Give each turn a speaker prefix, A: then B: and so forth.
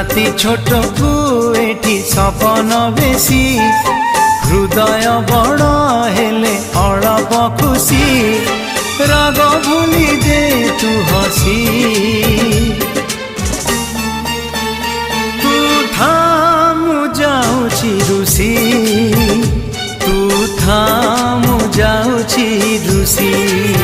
A: राति छोट को एठी सपन बेसी हृदय बड़ हेले अळप खुशी राग भूली दे तू हसी तू था मु जाऊची रुसी तू था मु जाऊची रुसी।